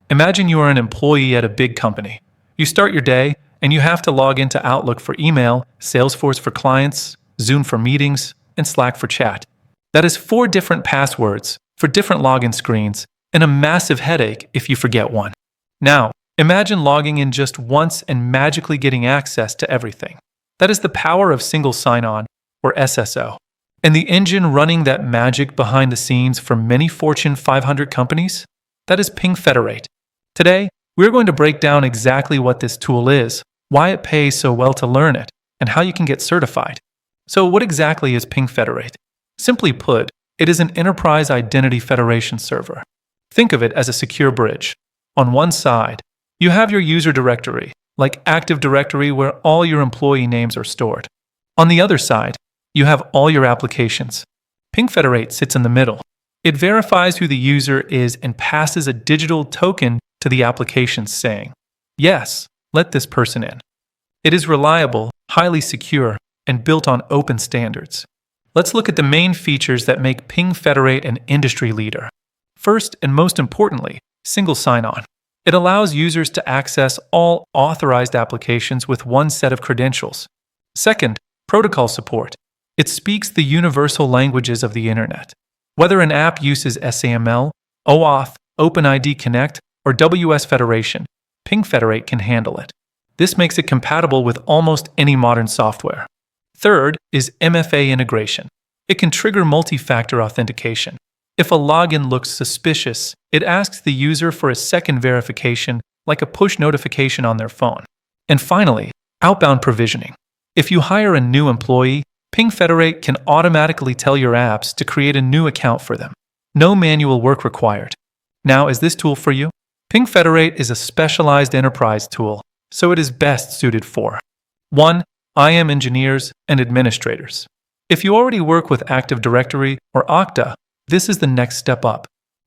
Imagine you are an employee at a big company. You start your day, and you have to log into Outlook for email, Salesforce for clients, Zoom for meetings, and Slack for chat. That is 4 different passwords for different login screens, and a massive headache if you forget one. Now, imagine logging in just once and magically getting access to everything. That is the power of single sign-on, or SSO. And the engine running that magic behind the scenes for many Fortune 500 companies? That is PingFederate. Today, we're going to break down exactly what this tool is, why it pays so well to learn it, and how you can get certified. So what exactly is PingFederate? Simply put, it is an enterprise identity federation server. Think of it as a secure bridge. On one side, you have your user directory, like Active Directory where all your employee names are stored. On the other side, you have all your applications. PingFederate sits in the middle. It verifies who the user is and passes a digital token to the application saying, "Yes, let this person in." It is reliable, highly secure, and built on open standards. Let's look at the main features that make PingFederate an industry leader. First, and most importantly, single sign-on. It allows users to access all authorized applications with one set of credentials. Second, protocol support. It speaks the universal languages of the Internet. Whether an app uses SAML, OAuth, OpenID Connect, or WS Federation, PingFederate can handle it. This makes it compatible with almost any modern software. Third is MFA integration. It can trigger multi-factor authentication. If a login looks suspicious, it asks the user for a second verification, like a push notification on their phone. And finally, outbound provisioning. If you hire a new employee, PingFederate can automatically tell your apps to create a new account for them. No manual work required. Now, is this tool for you? PingFederate is a specialized enterprise tool, so it is best suited for 1. IAM engineers and administrators. If you already work with Active Directory or Okta, this is the next step up.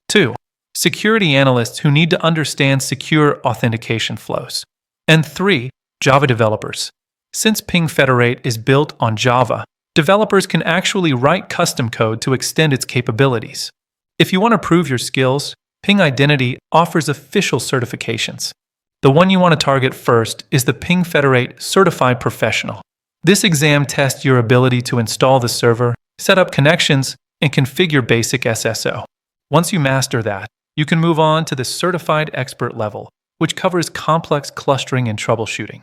2. Security analysts who need to understand secure authentication flows. And 3. Java developers. Since PingFederate is built on Java, developers can actually write custom code to extend its capabilities. If you want to prove your skills, Ping Identity offers official certifications. The one you want to target first is the PingFederate Certified Professional. This exam tests your ability to install the server, set up connections, and configure basic SSO. Once you master that, you can move on to the Certified Expert level, which covers complex clustering and troubleshooting.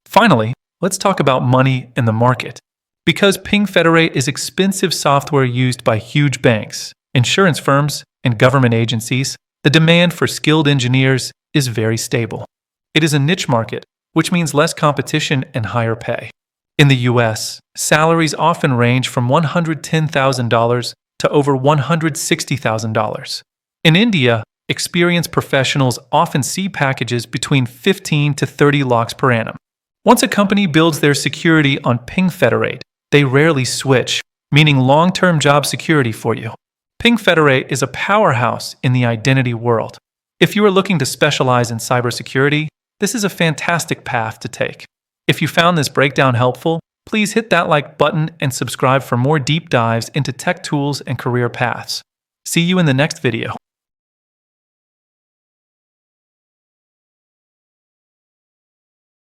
Finally, let's talk about money and the market. Because PingFederate is expensive software used by huge banks, insurance firms, and government agencies, the demand for skilled engineers is very stable. It is a niche market, which means less competition and higher pay. In the US, salaries often range from $110,000 to over $160,000. In India, experienced professionals often see packages between 15 to 30 lakhs per annum. Once a company builds their security on PingFederate, they rarely switch, meaning long-term job security for you. PingFederate is a powerhouse in the identity world. If you are looking to specialize in cybersecurity, this is a fantastic path to take. If you found this breakdown helpful, please hit that like button and subscribe for more deep dives into tech tools and career paths. See you in the next video.